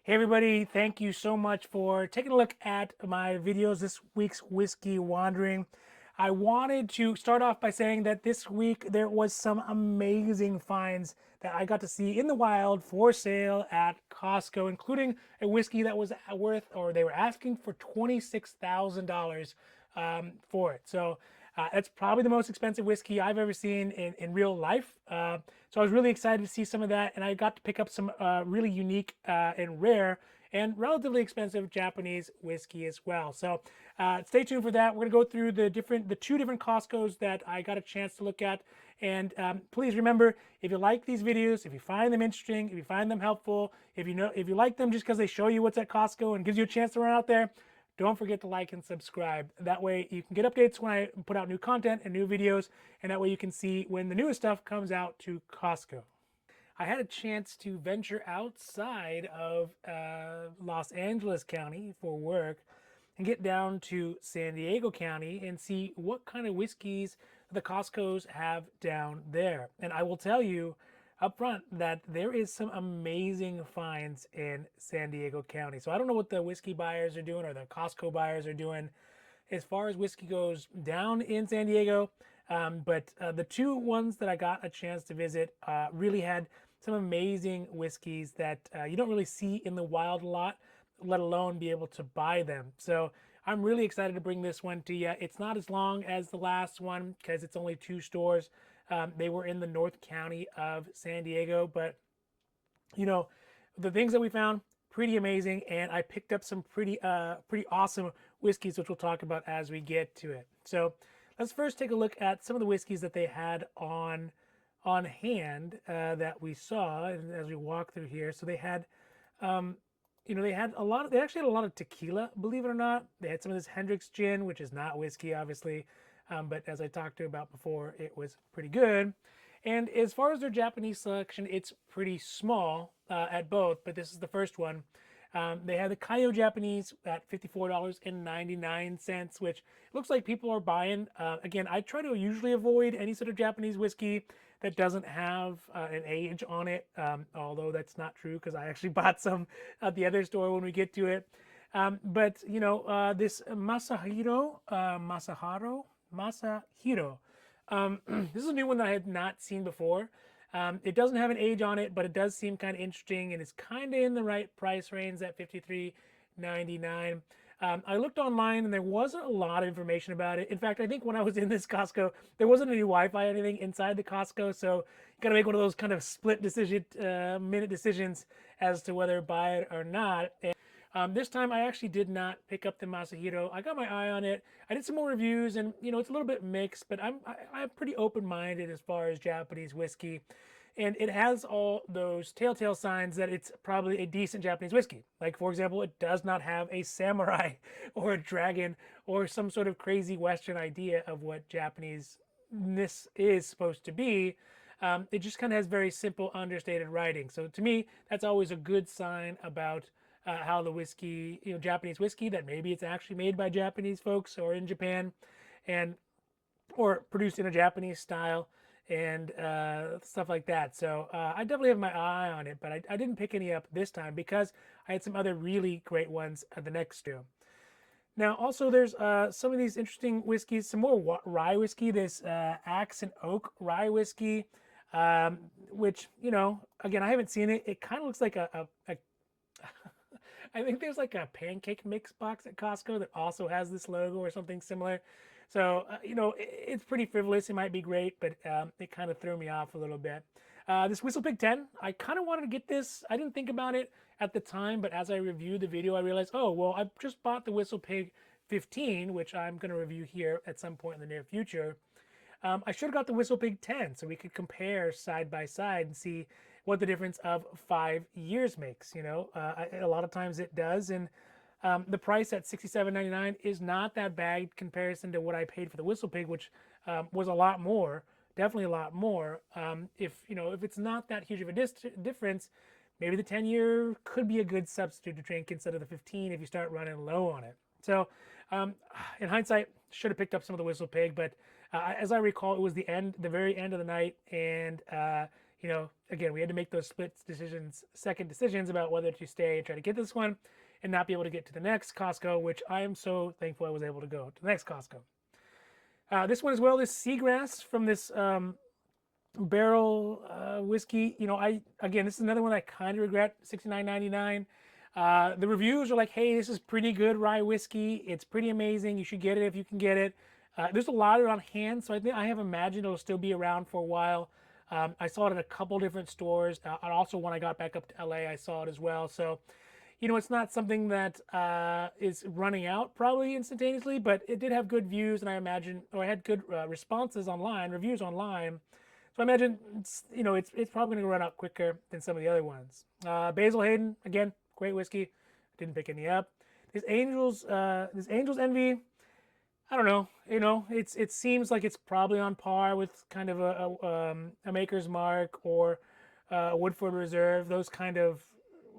Hey everybody, thank you so much for taking a look at my videos this week's Whiskey Wandering. I wanted to start off by saying that this week there was some amazing finds that I got to see in the wild for sale at Costco, including a whiskey that was worth, or they were asking for $26,000 for it. So that's probably the most expensive whiskey I've ever seen in real life. So I was really excited to see some of that, and I got to pick up some really unique and rare and relatively expensive Japanese whiskey as well. So stay tuned for that. We're gonna go through the two different Costco's that I got a chance to look at. And please remember, if you like these videos, if you find them interesting, if you find them helpful, if you like them just because they show you what's at Costco and gives you a chance to run out there, don't forget to like and subscribe. That way you can get updates when I put out new content and new videos, and that way you can see when the newest stuff comes out to Costco. I had a chance to venture outside of Los Angeles County for work and get down to San Diego County and see what kind of whiskeys the Costco's have down there. And I will tell you up front that there is some amazing finds in San Diego County. So I don't know what the whiskey buyers are doing or the Costco buyers are doing as far as whiskey goes down in San Diego. But the two ones that I got a chance to visit really had some amazing whiskeys that you don't really see in the wild a lot, let alone be able to buy them. So I'm really excited to bring this one to you. It's not as long as the last one because it's only two stores. They were in the North County of San Diego, but you know, the things that we found pretty amazing, and I picked up some pretty awesome whiskeys, which we'll talk about as we get to it. So let's first take a look at some of the whiskeys that they had on hand that we saw as we walk through here. So they had they had a lot of, they actually had a lot of tequila, believe it or not. They had some of this Hendrick's gin, which is not whiskey, obviously. But as I talked to you about before, it was pretty good. And as far as their Japanese selection, it's pretty small at both, but this is the first one. They have the Kaio Japanese at $54.99, which looks like people are buying. Again, I try to usually avoid any sort of Japanese whiskey that doesn't have an age on it, although that's not true because I actually bought some at the other store when we get to it. But this Masahiro. This is a new one that I had not seen before. It doesn't have an age on it, but it does seem kind of interesting, and it's kind of in the right price range at $53.99. I looked online and there wasn't a lot of information about it. In fact, I think when I was in this Costco, there wasn't any Wi-Fi or anything inside the Costco, so you got to make one of those kind of split decision, minute decisions as to whether to buy it or not. This time I actually did not pick up the Masahiro. I got my eye on it. I did some more reviews, and it's a little bit mixed, but I'm pretty open-minded as far as Japanese whiskey. And it has all those telltale signs that it's probably a decent Japanese whiskey. Like, for example, it does not have a samurai or a dragon or some sort of crazy Western idea of what Japanese-ness is supposed to be. It just kind of has very simple, understated writing. So to me, that's always a good sign about how the whiskey, Japanese whiskey, that maybe it's actually made by Japanese folks or in Japan, and or produced in a Japanese style and stuff like that. So I definitely have my eye on it, but I didn't pick any up this time because I had some other really great ones at the next two. Now, also, there's some of these interesting whiskeys, some more rye whiskey, this Axe and Oak rye whiskey, which, again, I haven't seen it. It kind of looks like a I think there's like a pancake mix box at Costco that also has this logo or something similar. So, it's pretty frivolous. It might be great, but it kind of threw me off a little bit. This WhistlePig 10, I kind of wanted to get this. I didn't think about it at the time, but as I reviewed the video, I realized, oh, well, I just bought the WhistlePig 15, which I'm going to review here at some point in the near future. I should have got the WhistlePig 10 so we could compare side by side and see what the difference of 5 years makes. A lot of times it does, and the price at $67.99 is not that bad in comparison to what I paid for the WhistlePig, which was a lot more, definitely a lot more. If it's not that huge of a difference, maybe the 10-year could be a good substitute to drink instead of the 15 if you start running low on it. So in hindsight, should have picked up some of the WhistlePig, but as I recall, it was the very end of the night, and again, we had to make those second decisions about whether to stay and try to get this one and not be able to get to the next Costco, which I am so thankful I was able to go to the next Costco. This one as well, this Seagrass from this barrel whiskey. This is another one I kind of regret, $69.99. The reviews are like, hey, this is pretty good rye whiskey. It's pretty amazing. You should get it if you can get it. There's a lot of it on hand, so I have imagined it'll still be around for a while. I saw it at a couple different stores, and also when I got back up to LA, I saw it as well. So, it's not something that is running out probably instantaneously, but it did have good views, and I had good responses online, reviews online. So I imagine it's probably going to run out quicker than some of the other ones. Basil Hayden, again, great whiskey. Didn't pick any up. This Angel's Envy. I don't know. It seems like it's probably on par with kind of a Maker's Mark or a Woodford Reserve. Those kind of,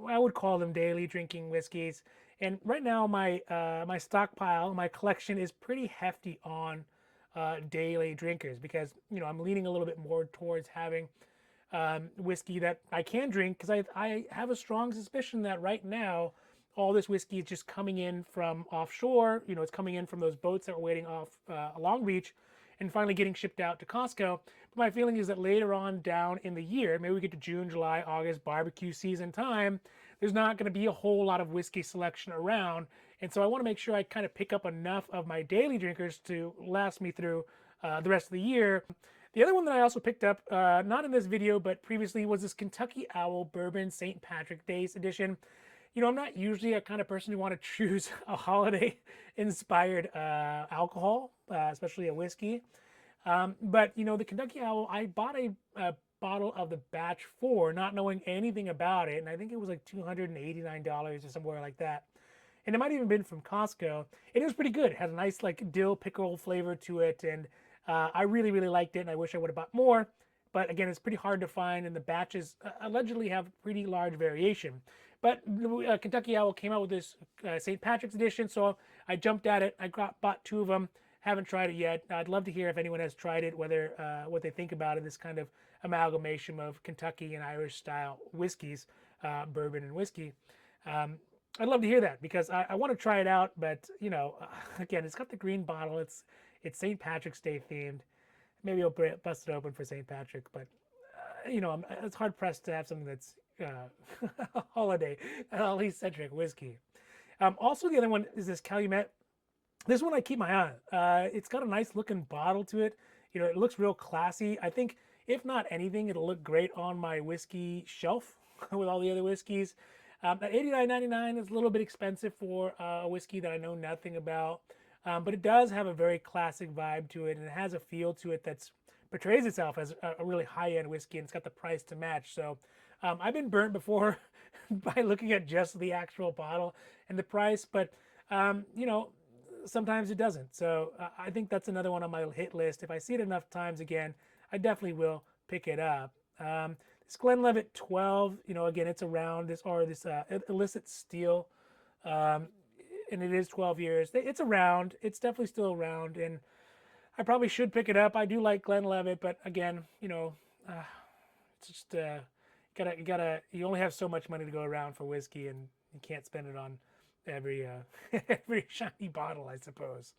I would call them daily drinking whiskeys. And right now my stockpile, my collection is pretty hefty on daily drinkers because I'm leaning a little bit more towards having whiskey that I can drink because I have a strong suspicion that right now all this whiskey is just coming in from offshore. It's coming in from those boats that were waiting off Long Beach and finally getting shipped out to Costco. But my feeling is that later on down in the year, maybe we get to June, July, August, barbecue season time, there's not going to be a whole lot of whiskey selection around. And so I want to make sure I kind of pick up enough of my daily drinkers to last me through the rest of the year. The other one that I also picked up, not in this video, but previously, was this Kentucky Owl Bourbon St. Patrick's Day edition. I'm not usually a kind of person who want to choose a holiday-inspired alcohol, especially a whiskey. But the Kentucky Owl, I bought a bottle of the batch 4, not knowing anything about it, and I think it was like $289 or somewhere like that. And it might have even been from Costco. And it was pretty good. It had a nice like dill pickle flavor to it, and I really, really liked it, and I wish I would have bought more. But again, it's pretty hard to find, and the batches allegedly have pretty large variation. But Kentucky Owl came out with this St. Patrick's edition, so I jumped at it. I bought 2 of them. Haven't tried it yet. I'd love to hear if anyone has tried it, whether what they think about it. This kind of amalgamation of Kentucky and Irish style whiskeys, bourbon and whiskey. I'd love to hear that because I want to try it out. But again, it's got the green bottle. It's St. Patrick's Day themed. Maybe I'll bust it open for St. Patrick, but it's hard pressed to have something that's holiday, centric whiskey. Also, the other one is this Calumet. This one I keep my eye on. It's got a nice looking bottle to it. It looks real classy. I think if not anything, it'll look great on my whiskey shelf with all the other whiskeys. At $89.99 is a little bit expensive for a whiskey that I know nothing about. But it does have a very classic vibe to it, and it has a feel to it that's portrays itself as a really high-end whiskey, and it's got the price to match. So I've been burnt before by looking at just the actual bottle and the price, but sometimes it doesn't. So I think that's another one on my hit list. If I see it enough times again, I definitely will pick it up. This Glenlivet 12, again, it's around this illicit steel. And it is 12 years. It's around. It's definitely still around, and I probably should pick it up. I do like Glenlivet, but again, it's just you only have so much money to go around for whiskey, and you can't spend it on every every shiny bottle, I suppose.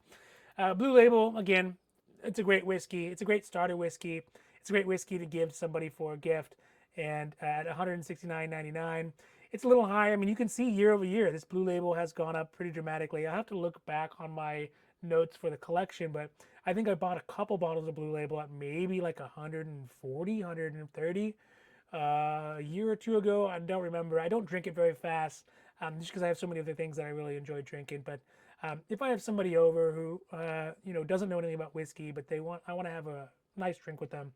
Blue Label, again, it's a great whiskey. It's a great starter whiskey. It's a great whiskey to give somebody for a gift, and at $169.99. It's a little high. I mean, you can see year over year, this Blue Label has gone up pretty dramatically. I have to look back on my notes for the collection, but I think I bought a couple bottles of Blue Label at maybe like 140, 130 a year or two ago. I don't remember. I don't drink it very fast just because I have so many other things that I really enjoy drinking. But if I have somebody over who doesn't know anything about whiskey, but I want to have a nice drink with them,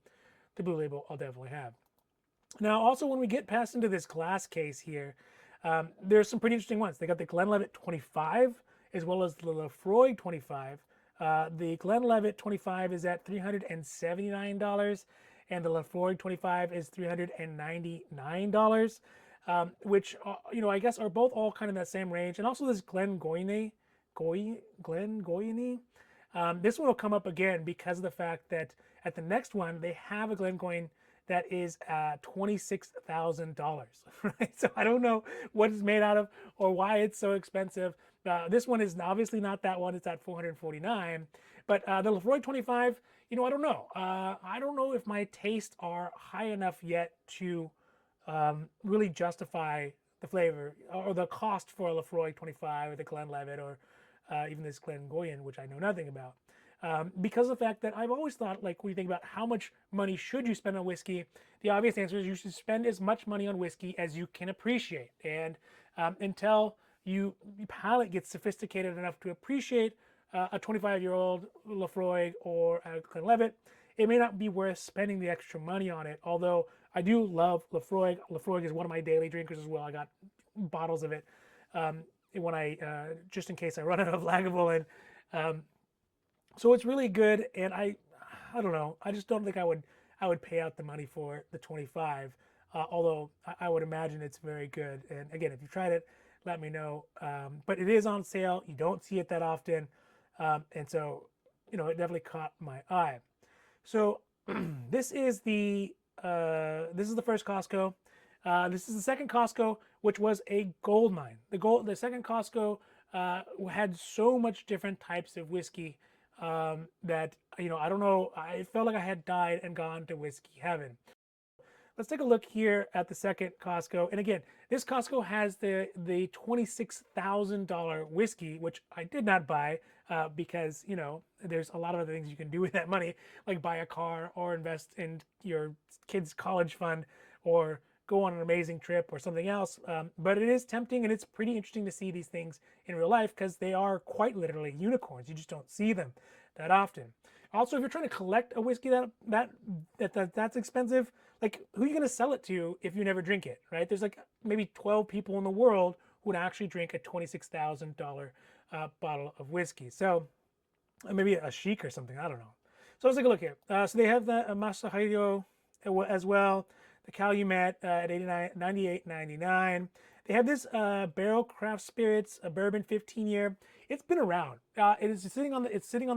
the Blue Label I'll definitely have. Now, also, when we get past into this glass case here, there's some pretty interesting ones. They got the Glenlivet 25 as well as the Laphroaig 25. The Glenlivet 25 is at $379, and the Laphroaig 25 is $399, which I guess are both all kind of in that same range. And also this Glengoyne, this one will come up again because of the fact that at the next one they have a Glengoyne that is $26,000, right? So I don't know what it's made out of or why it's so expensive. This one is obviously not that one. It's at $449. But the Laphroaig 25, I don't know. I don't know if my tastes are high enough yet to really justify the flavor or the cost for a Laphroaig 25 or the Glenlivet or even this Glengoyne, which I know nothing about. Because of the fact that I've always thought, like, when you think about how much money should you spend on whiskey, the obvious answer is you should spend as much money on whiskey as you can appreciate. And until your palate gets sophisticated enough to appreciate a 25-year-old Laphroaig or a Glenlivet, it may not be worth spending the extra money on it. Although I do love Laphroaig. Laphroaig is one of my daily drinkers as well. I got bottles of it when just in case I run out of Lagavulin. So it's really good, and I don't know. I just don't think I would pay out the money for the 25. Although I would imagine it's very good. And again, if you tried it, let me know. But it is on sale. You don't see it that often, and so it definitely caught my eye. So this is the first Costco. This is the second Costco, which was a gold mine. The second Costco had so much different types of whiskey that I don't know. I felt like I had died and gone to whiskey heaven. Let's take a look here at the second Costco. And again, this Costco has the $26,000 whiskey, which I did not buy because there's a lot of other things you can do with that money, like buy a car or invest in your kid's college fund or go on an amazing trip or something else. But it is tempting, and it's pretty interesting to see these things in real life because they are quite literally unicorns. You just don't see them that often. Also, if you're trying to collect a whiskey that's expensive, like, who are you going to sell it to if you never drink it, right? There's like maybe 12 people in the world who would actually drink a $26,000 bottle of whiskey. So maybe a Chic or something, I don't know. So let's take a look here. So they have the Masahiro as well, the Calumet at $98.99. They have this Barrel Craft Spirits, a bourbon 15-year. It's been around. It's sitting on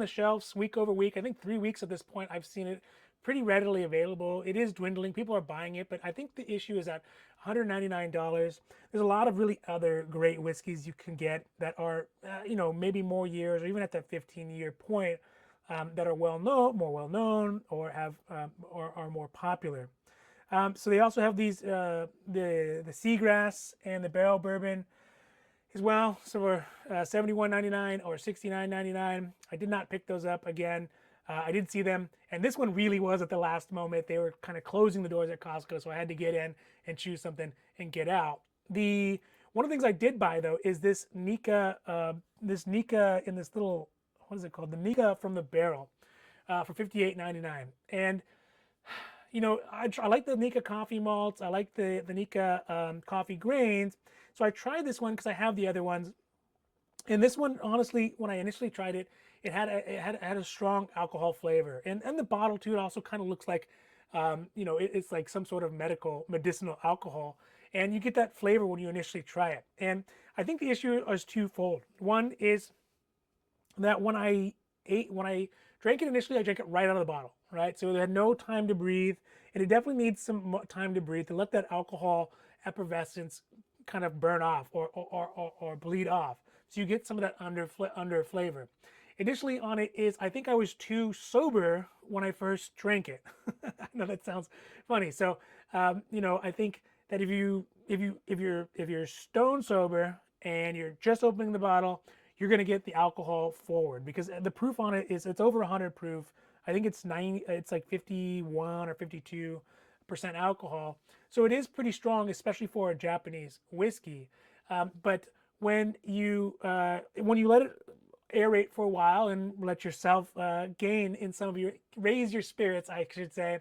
the shelves week over week. I think 3 weeks at this point. I've seen it pretty readily available. It is dwindling. People are buying it, but I think the issue is at $199. There's a lot of really other great whiskeys you can get that are, maybe more years or even at that 15-year point that are more well known, or have or are more popular. So they also have these the Seagrass and the Barrel Bourbon as well. So we're $71.99 or $69.99. I did not pick those up again. I did see them, and this one really was at the last moment. They were kind of closing the doors at Costco, so I had to get in and choose something and get out. One of the things I did buy though is this Nika in this little, what is it called? The Nika from the barrel for $58.99. And I like the Nika coffee malts. I like the Nika coffee grains. So I tried this one because I have the other ones. And this one, honestly, when I initially tried it, it had a strong alcohol flavor. And the bottle too, it also kind of looks like, it's like some sort of medicinal alcohol. And you get that flavor when you initially try it. And I think the issue is twofold. One is that when I drank it initially, I drank it right out of the bottle, right? So it had no time to breathe, and it definitely needs some time to breathe to let that alcohol effervescence kind of burn off or bleed off. So you get some of that under flavor. Additionally on it is, I think I was too sober when I first drank it. I know that sounds funny. So, I think that if you're stone sober and you're just opening the bottle, you're going to get the alcohol forward, because the proof on it is it's over 100 proof. I think it's like 51 or 52% alcohol. So it is pretty strong, especially for a Japanese whiskey. But when you let it aerate for a while and let yourself raise your spirits, I should say,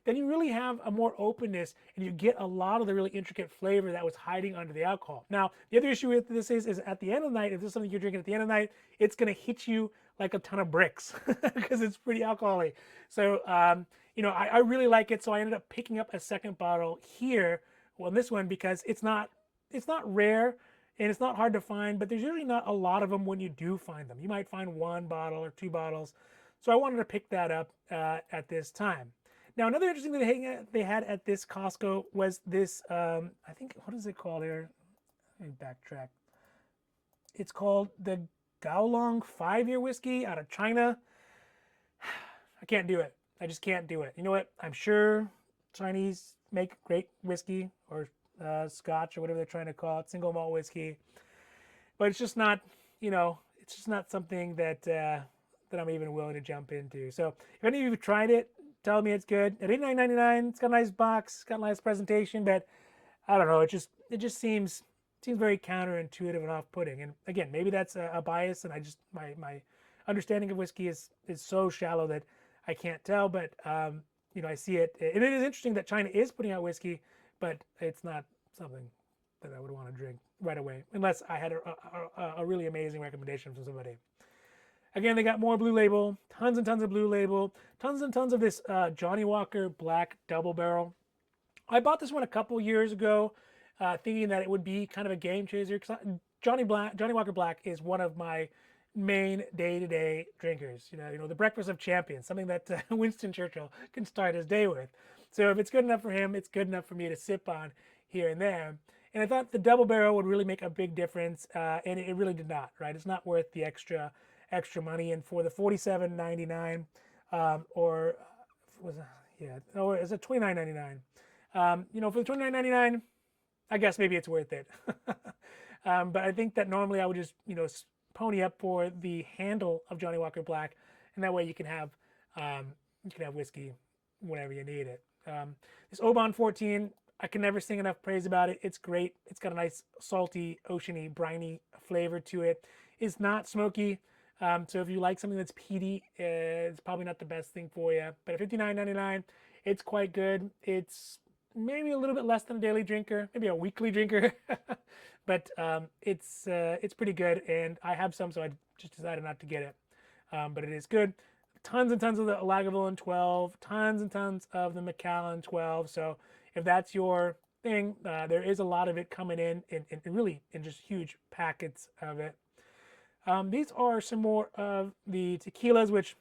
then you really have a more openness, and you get a lot of the really intricate flavor that was hiding under the alcohol. Now, the other issue with this is at the end of the night, if this is something you're drinking at the end of the night, it's going to hit you like a ton of bricks because it's pretty alcoholic. So, I really like it. So I ended up picking up a second bottle here, well, this one, because it's not rare and it's not hard to find, but there's usually not a lot of them when you do find them. You might find one bottle or two bottles. So I wanted to pick that up at this time. Now, another interesting thing they had at this Costco was this, I think, what is it called here? Let me backtrack. It's called the Gaolong 5-year whiskey out of China. I can't do it. I just can't do it. You know what? I'm sure Chinese make great whiskey or scotch or whatever they're trying to call it, single malt whiskey. But it's just not, it's just not something that I'm even willing to jump into. So if any of you have tried it, tell me it's good. At $89.99, it's got a nice box, it's got a nice presentation, but I don't know. It just seems very counterintuitive and off-putting. And again, maybe that's a bias, and my understanding of whiskey is so shallow that I can't tell. But I see it, and it is interesting that China is putting out whiskey, but it's not something that I would want to drink right away, unless I had a really amazing recommendation from somebody. Again, they got more Blue Label, tons and tons of Blue Label, tons and tons of this Johnnie Walker Black Double Barrel. I bought this one a couple years ago, thinking that it would be kind of a game changer. Johnnie Walker Black is one of my main day-to-day drinkers. The breakfast of champions, something that Winston Churchill can start his day with. So if it's good enough for him, it's good enough for me to sip on here and there. And I thought the double barrel would really make a big difference, and it really did not. Right, it's not worth the extra money. And for the $47.99, or was or is it $29.99? For the $29.99, I guess maybe it's worth it. But I think that normally I would just pony up for the handle of Johnnie Walker Black, and that way you can have whiskey whenever you need it. This Oban 14, I can never sing enough praise about it. It's great. It's got a nice salty, oceany, briny flavor to it. It's not smoky. So if you like something that's peaty, it's probably not the best thing for you. But at $59.99, it's quite good. It's maybe a little bit less than a daily drinker, maybe a weekly drinker, but it's pretty good. And I have some, so I just decided not to get it. But it is good. Tons and tons of the Lagavulin 12, tons and tons of the Macallan 12. So if that's your thing, there is a lot of it coming in really in just huge packets of it. These are some more of the tequilas, which,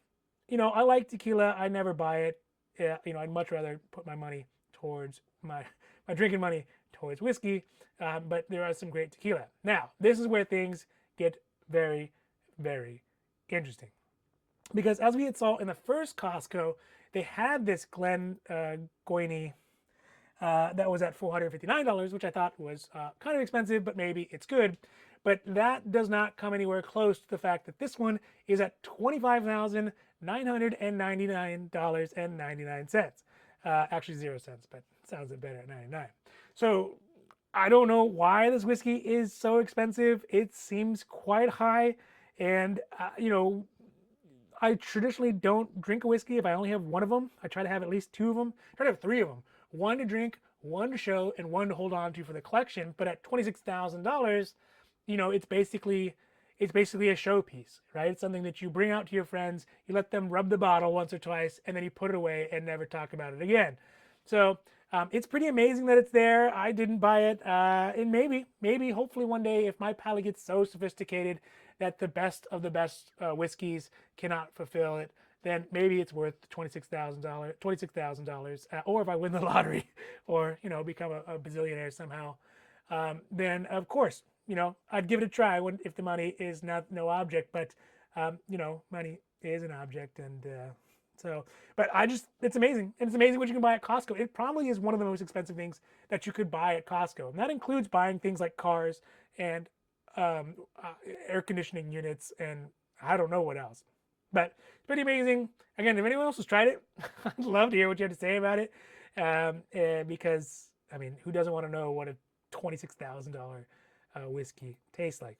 I like tequila. I never buy it. I'd much rather put my money towards my drinking money towards whiskey. But there are some great tequila. Now, this is where things get very, very interesting. Because as we had saw in the first Costco, they had this Glenlivet that was at $459, which I thought was kind of expensive, but maybe it's good. But that does not come anywhere close to the fact that this one is at $25,999.99. Actually 0 cents, but sounds better at 99. So I don't know why this whiskey is so expensive. It seems quite high, and I traditionally don't drink a whiskey if I only have one of them. I try to have at least 2 of them. I try to have 3 of them. One to drink, one to show, and one to hold on to for the collection. But at $26,000, it's basically a showpiece, right? It's something that you bring out to your friends, you let them rub the bottle once or twice, and then you put it away and never talk about it again. So it's pretty amazing that it's there. I didn't buy it, and maybe, hopefully one day, if my palate gets so sophisticated that the best of the best whiskeys cannot fulfill it, then maybe it's worth $26,000. Or if I win the lottery, or become a bazillionaire somehow, then of course, I'd give it a try if the money is no object. But money is an object, and but it's amazing, and it's amazing what you can buy at Costco. It probably is one of the most expensive things that you could buy at Costco, and that includes buying things like cars and air conditioning units, and I don't know what else. But it's pretty amazing. Again, if anyone else has tried it, I'd love to hear what you have to say about it. Because who doesn't want to know what a $26,000 whiskey tastes like?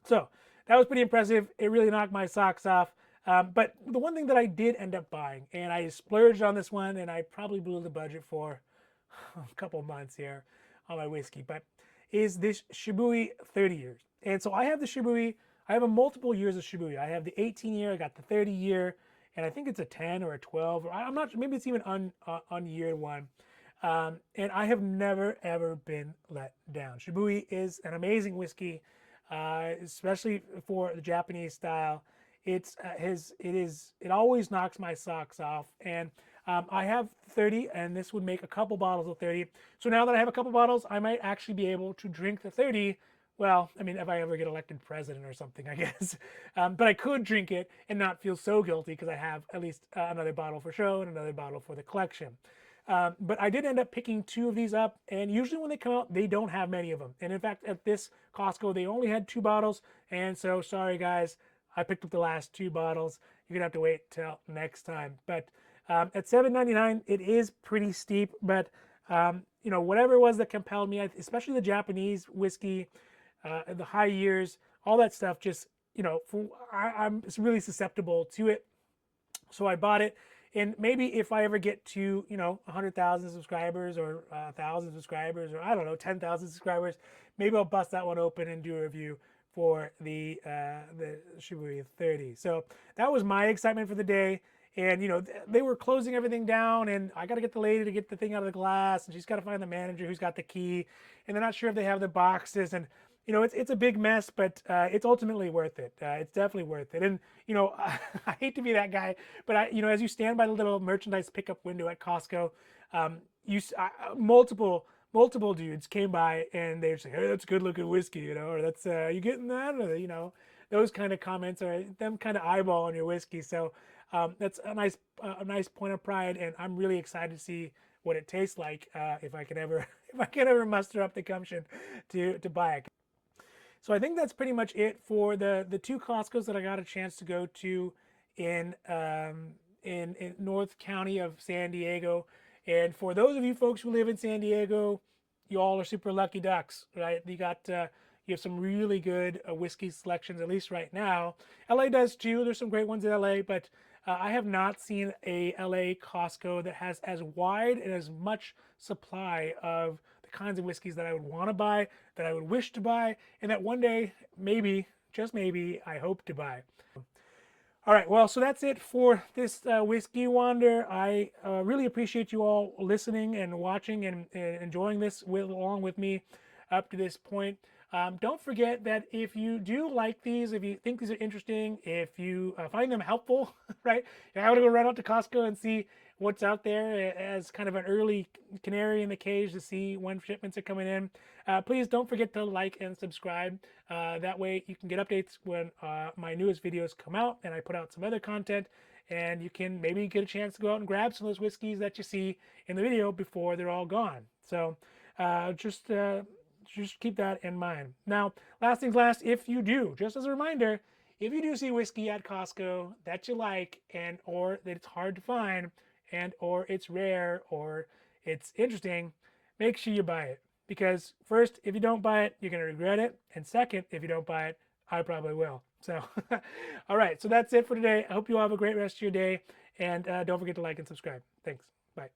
So that was pretty impressive. It really knocked my socks off. But the one thing that I did end up buying, and I splurged on this one, and I probably blew the budget for a couple months here on my whiskey, but is this Shibui 30 years. And so I have the Shibui. I have a multiple years of Shibui. I have the 18-year, I got the 30-year, and I think it's a 10 or a 12, or I'm not sure, maybe it's even unyeared one. And I have never, ever been let down. Shibui is an amazing whiskey, especially for the Japanese style. It always knocks my socks off. And I have 30, and this would make a couple bottles of 30. So now that I have a couple bottles, I might actually be able to drink the 30. Well, I mean, if I ever get elected president or something, I guess. But I could drink it and not feel so guilty because I have at least another bottle for show and another bottle for the collection. But I did end up picking 2 of these up, and usually when they come out, they don't have many of them. And in fact, at this Costco, they only had 2 bottles, and so sorry guys, I picked up the last 2 bottles. You're gonna have to wait till next time. But at $7.99, it is pretty steep, but you know, whatever it was that compelled me, especially the Japanese whiskey, the high years, all that stuff, just, you know, I'm really susceptible to it. So I bought it. And maybe if I ever get to, you know, 100,000 subscribers or 1,000 subscribers, or I don't know, 10,000 subscribers, maybe I'll bust that one open and do a review for the Shibui 30. So that was my excitement for the day. And, you know, they were closing everything down, and I got to get the lady to get the thing out of the glass, and she's got to find the manager who's got the key, and they're not sure if they have the boxes. And, you know, it's a big mess, but it's ultimately worth it. It's definitely worth it. And, you know, I hate to be that guy, but you know, as you stand by the little merchandise pickup window at Costco, multiple dudes came by and they were saying, "Hey, that's good looking whiskey," you know, or "That's you getting that?" Or, you know, those kind of comments, or them kind of eyeballing your whiskey. So that's a nice point of pride, and I'm really excited to see what it tastes like if I can ever muster up the gumption to buy it. So I think that's pretty much it for the 2 Costco's that I got a chance to go to in in North County of San Diego. And for those of you folks who live in San Diego, you all are super lucky ducks, right? You have some really good whiskey selections, at least right now. LA does too. There's some great ones in LA, but I have not seen a LA Costco that has as wide and as much supply of the kinds of whiskeys that I would want to buy, that I would wish to buy, and that one day, maybe, just maybe, I hope to buy. All right, well, so that's it for this Whiskey Wander. I really appreciate you all listening and watching and enjoying this along with me up to this point. Don't forget that if you do like these, if you think these are interesting, if you find them helpful, right? I want to go run out to Costco and see what's out there as kind of an early canary in the cage to see when shipments are coming in. Please don't forget to like and subscribe. That way you can get updates when my newest videos come out and I put out some other content, and you can maybe get a chance to go out and grab some of those whiskeys that you see in the video before they're all gone. So just keep that in mind. Now, last things last, if you do, just as a reminder, if you do see whiskey at Costco that you like, and or that it's hard to find, and or it's rare, or it's interesting, make sure you buy it. Because first, if you don't buy it, you're going to regret it. And second, if you don't buy it, I probably will. So, all right, so that's it for today. I hope you all have a great rest of your day. And don't forget to like and subscribe. Thanks. Bye.